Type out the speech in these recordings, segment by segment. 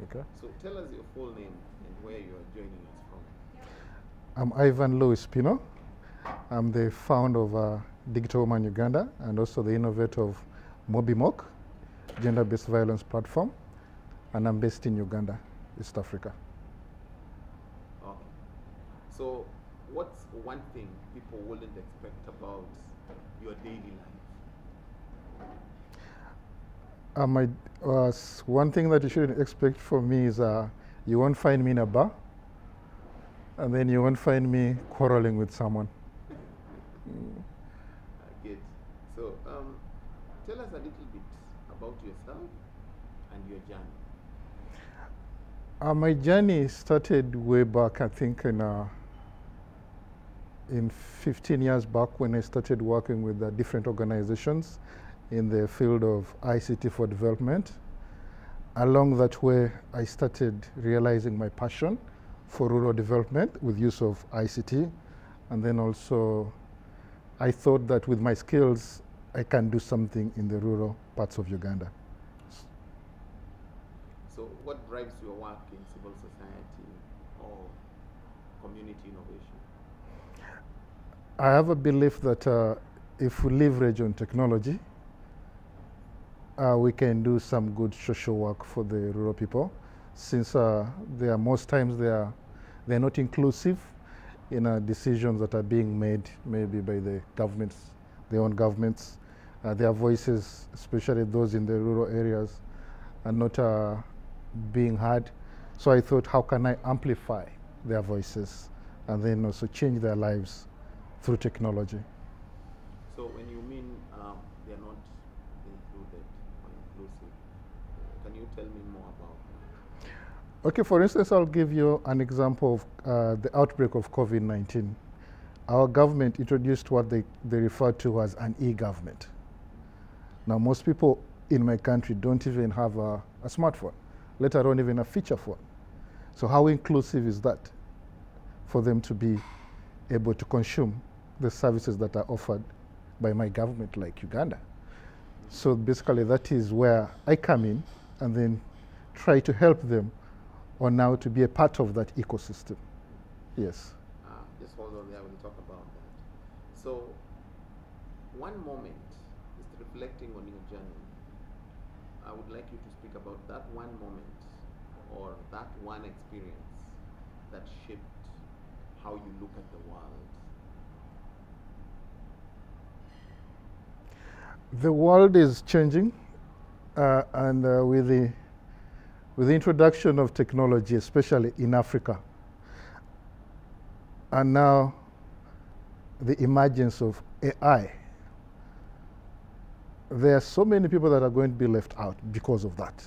Okay. So tell us your full name and where you are joining us from. I'm Ivan Louis Pino. I'm the founder of Digital Woman Uganda and also the innovator of Mobimocc, gender-based violence platform, and I'm based in Uganda, East Africa. Okay. So what's one thing people wouldn't expect about your daily life? One thing that you shouldn't expect from me is you won't find me in a bar, and then you won't find me quarreling with someone. Good. So tell us a little bit about yourself and your journey. My journey started way back, I think, in 15 years back when I started working with different organizations in the field of ICT for development. Along that way, I started realizing my passion for rural development with use of ICT. And then also, I thought that with my skills, I can do something in the rural parts of Uganda. So what drives your work in civil society or community innovation? I have a belief that if we leverage on technology, we can do some good social work for the rural people, since they are most times they're not inclusive in decisions that are being made maybe by the governments, their own governments. Their voices, especially those in the rural areas, are not being heard. So I thought, how can I amplify their voices and then also change their lives through technology? So when you mean they're not included or inclusive, can you tell me more about that? Okay, for instance, I'll give you an example of the outbreak of COVID-19. Our government introduced what they refer to as an e-government. Now, most people in my country don't even have a smartphone, let alone even a feature phone. So how inclusive is that for them to be able to consume the services that are offered by my government like Uganda? So basically that is where I come in and then try to help them on how to be a part of that ecosystem. Yes. Just hold on there, we'll talk about that. So one moment is reflecting on your journey. I would like you to speak about that one moment or that one experience that shaped how you look at the world. The world is changing, and with the introduction of technology, especially in Africa, and now the emergence of AI, there are so many people that are going to be left out because of that.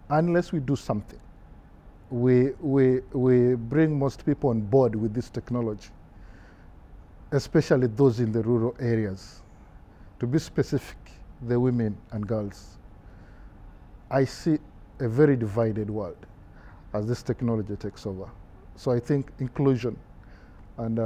Unless we do something, we bring most people on board with this technology, especially those in the rural areas. To be specific, the women and girls. I see a very divided world as this technology takes over. So I think inclusion and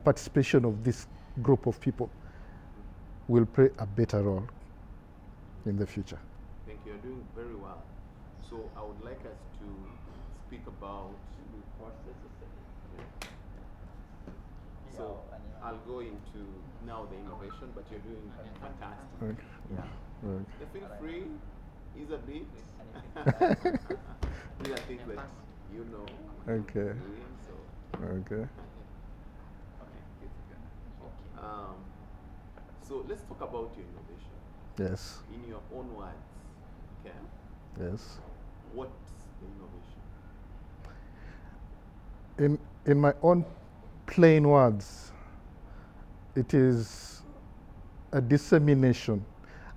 participation of this group of people will play a better role in the future. Thank you. You're doing very well. So I would like us to speak about So I'll go into now the innovation, but you're doing fantastic. Okay. Yeah. Okay. Feel free, is a bit. These are things that you know. Okay. Doing, so. Okay. So let's talk about your innovation. Yes. In your own words, okay? Yes. What's the innovation? In my own plain words, it is a dissemination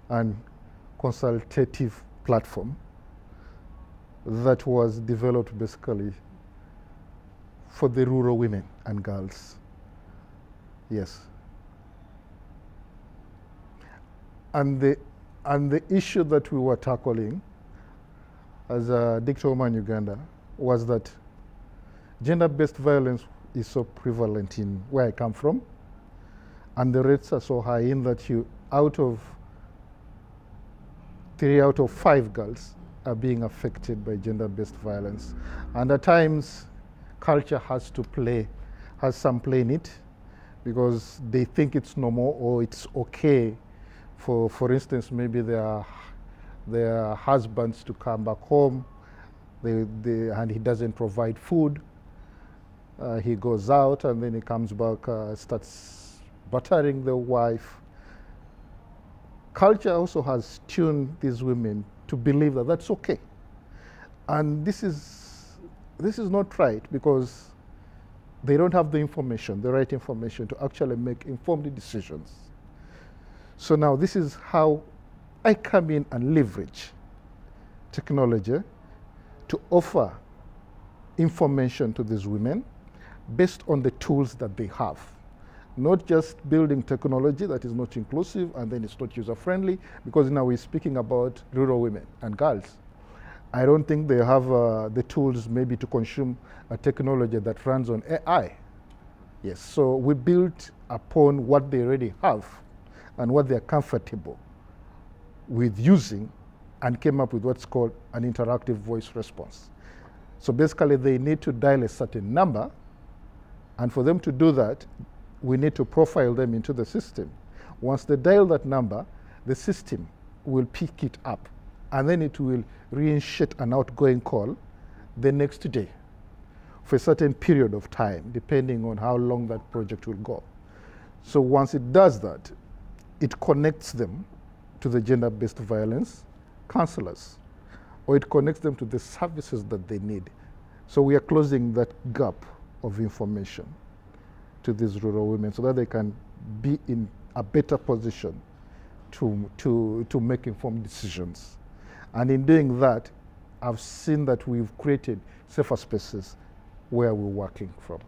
and consultative platform that was developed basically for the rural women and girls. Yes. And the issue that we were tackling as a Digital Woman Uganda was that gender-based violence is so prevalent in where I come from, and the rates are so high in that 3 out of 5 girls are being affected by gender-based violence. And at times, culture has some play in it, because they think it's normal or it's okay for instance, maybe their husbands to come back home, and he doesn't provide food. He goes out and then he comes back, starts battering the wife. Culture also has tuned these women to believe that that's okay. And this is not right, because they don't have the information, the right information to actually make informed decisions. So now this is how I come in and leverage technology to offer information to these women based on the tools that they have. Not just building technology that is not inclusive and then it's not user-friendly, because now we're speaking about rural women and girls. I don't think they have the tools maybe to consume a technology that runs on AI. Yes, so we built upon what they already have and what they're comfortable with using, and came up with what's called an interactive voice response. So basically they need to dial a certain number, and for them to do that, we need to profile them into the system. Once they dial that number, the system will pick it up, and then it will reinitiate an outgoing call the next day for a certain period of time, depending on how long that project will go. So once it does that, it connects them to the gender-based violence counselors, or it connects them to the services that they need. So we are closing that gap of information to these rural women so that they can be in a better position to make informed decisions. And in doing that, I've seen that we've created safer spaces where we're working from.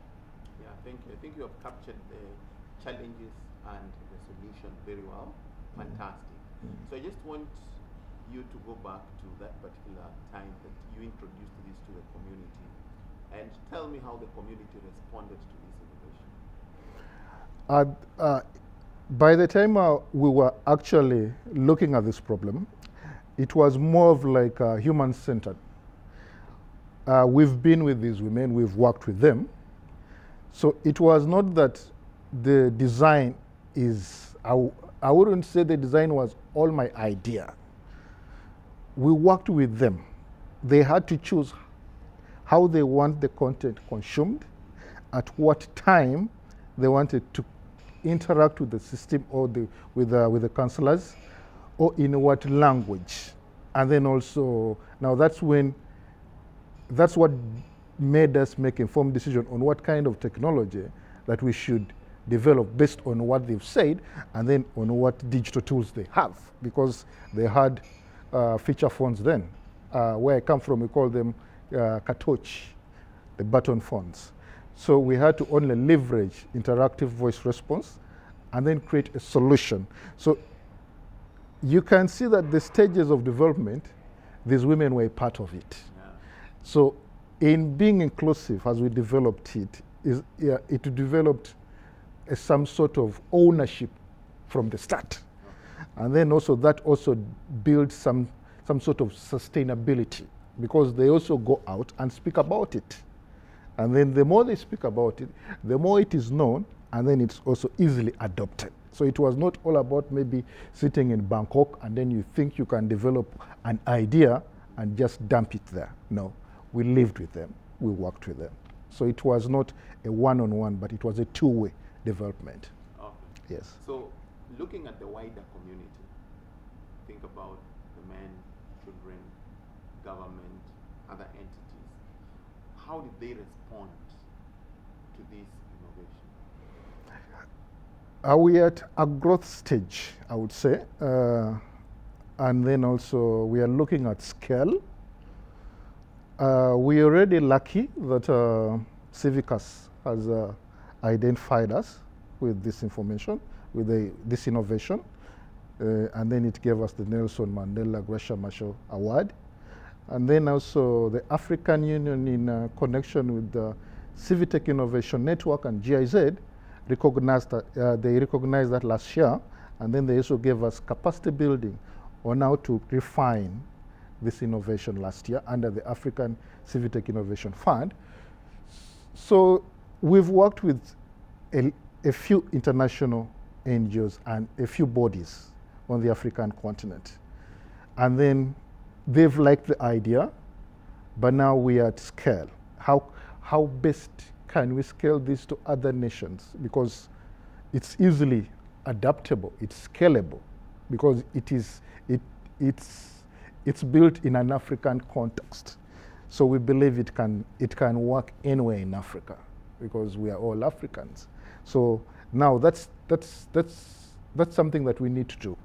Yeah, I think you have captured the challenges and the solution very well. Fantastic. So I just want you to go back to that particular time that you introduced this to the community, and tell me how the community responded to this innovation. By the time we were actually looking at this problem, it was more of like human-centered. We've been with these women, we've worked with them. So it was not that the design is, I wouldn't say the design was all my idea. We worked with them. They had to choose how they want the content consumed, at what time they wanted to interact with the system or with the counselors, or in what language. And then also, now that's what made us make informed decision on what kind of technology that we should develop based on what they've said, and then on what digital tools they have, because they had feature phones then. Where I come from, we call them katochi, the button phones. So we had to only leverage interactive voice response and then create a solution. So you can see that the stages of development, these women were a part of it. Yeah. So in being inclusive, as we developed it, it developed some sort of ownership from the start. Okay. And then also that also builds some sort of sustainability, because they also go out and speak about it. And then the more they speak about it, the more it is known, and then it's also easily adopted. So it was not all about maybe sitting in Bangkok and then you think you can develop an idea and just dump it there. No, we lived with them, we worked with them. So it was not a one-on-one, but it was a two-way development. Okay. Yes. So looking at the wider community, think about the men, children, government, other entities. How did they respond to this innovation? We are at a growth stage, I would say. And then also we are looking at scale. We are already lucky that Civicus has identified us with this information, with this innovation. And then it gave us the Nelson Mandela-Graça Machel Award. And then also the African Union, in connection with the Civitech Innovation Network and GIZ, recognized that, they recognized that last year. And then they also gave us capacity building on how to refine this innovation last year under the African Civic Tech Innovation Fund. So we've worked with a few international NGOs and a few bodies on the African continent. And then they've liked the idea, but now we are at scale. How best can we scale this to other nations? Because it's easily adaptable, it's scalable, because it's built in an African context. So we believe it can work anywhere in Africa, because we are all Africans. So now that's something that we need to do.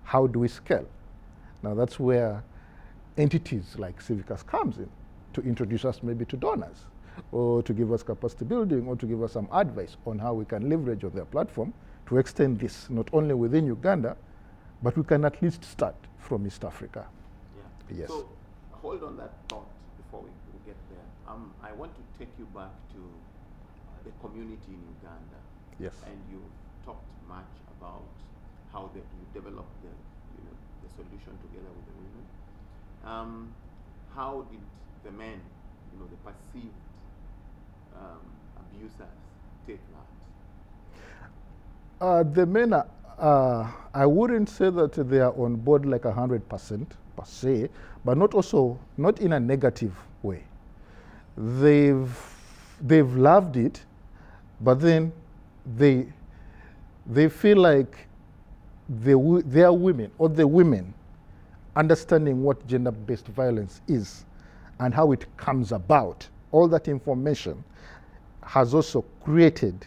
How do we scale? Now that's where entities like Civicus comes in to introduce us maybe to donors, or to give us capacity building, or to give us some advice on how we can leverage on their platform to extend this not only within Uganda, but we can at least start from East Africa. Yeah. Yes. So hold on that thought before we get there. I want to take you back to the community in Uganda. Yes. And you talked much about how you developed the solution together with the women. How did the men, the perceived abusers, take that? The men are, I wouldn't say that they are on board like 100% per se, but not in a negative way. They've loved it, but then they feel like they are women, or the women understanding what gender-based violence is and how it comes about. All that information has also created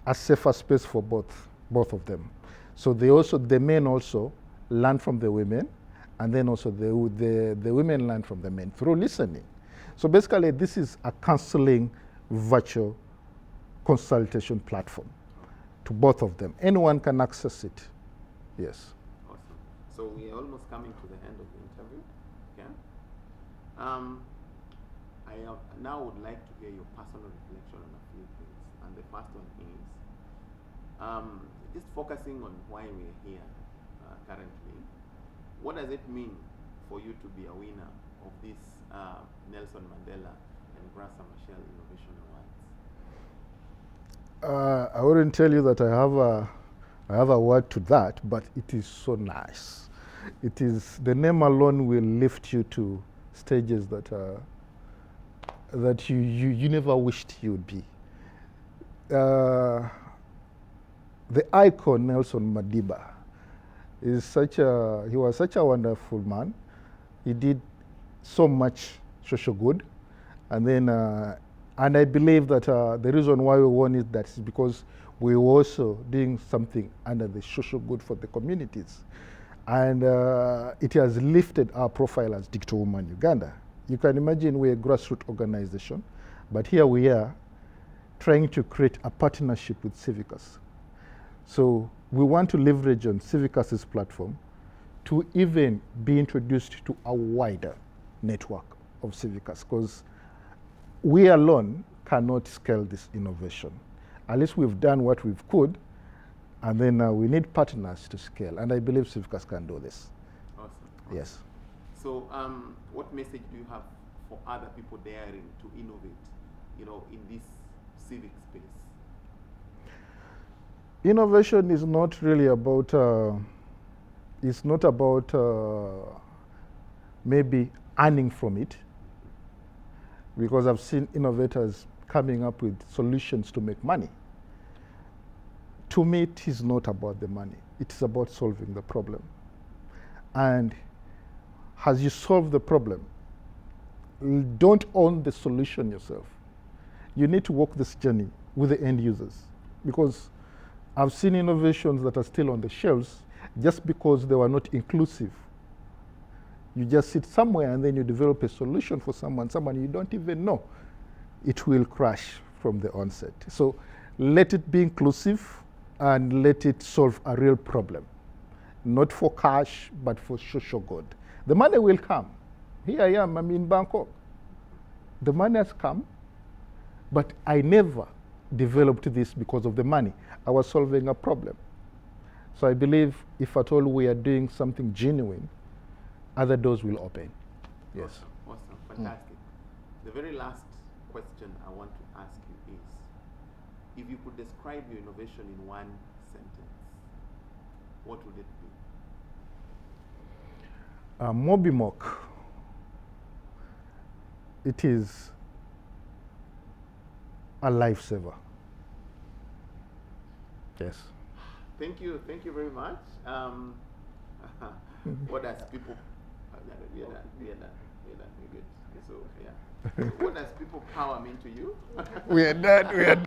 a safer space for both of them. So the men also learn from the women, and then also the women learn from the men through listening. So basically, this is a counseling virtual consultation platform to both of them. Anyone can access it. Yes. Awesome. So we are almost coming to the end of the interview. Okay. I now would like to hear your personal reflection on a few things. And the first one is just focusing on why we're here currently. What does it mean for you to be a winner of this Nelson Mandela and Machel Innovation Awards? I wouldn't tell you that I have a word to that, but it is so nice. It is, the name alone will lift you to stages that you never wished you would be. The icon Nelson Madiba is he was such a wonderful man. He did so much social good, and then and I believe that the reason why we won it, that is because we were also doing something under the social good for the communities. And it has lifted our profile as Digital Woman Uganda. You can imagine we're a grassroots organization, but here we are trying to create a partnership with Civicus. So we want to leverage on Civicus's platform to even be introduced to a wider network of Civicus, because we alone cannot scale this innovation. At least we've done what we could, and then we need partners to scale. And I believe Civicus can do this. Awesome. Yes. So what message do you have for other people daring to innovate, in this civic space? Innovation is not really about, it's not about maybe earning from it, because I've seen innovators coming up with solutions to make money. To me, it is not about the money. It is about solving the problem. And as you solve the problem, don't own the solution yourself. You need to walk this journey with the end users, because I've seen innovations that are still on the shelves just because they were not inclusive. You just sit somewhere and then you develop a solution for someone you don't even know. It will crash from the onset. So let it be inclusive and let it solve a real problem. Not for cash, but for social good. The money will come. Here I am, I'm in Bangkok. The money has come, but I never developed this because of the money. I was solving a problem. So I believe if at all we are doing something genuine, other doors will open. Yes. Awesome. Fantastic. The very last question I want to ask you is, if you could describe your innovation in one sentence, what would it be? Mobimocc, it is a lifesaver. Yes. Thank you very much. What does people? We are done. We're good. So yeah. What does people power mean to you? We are done.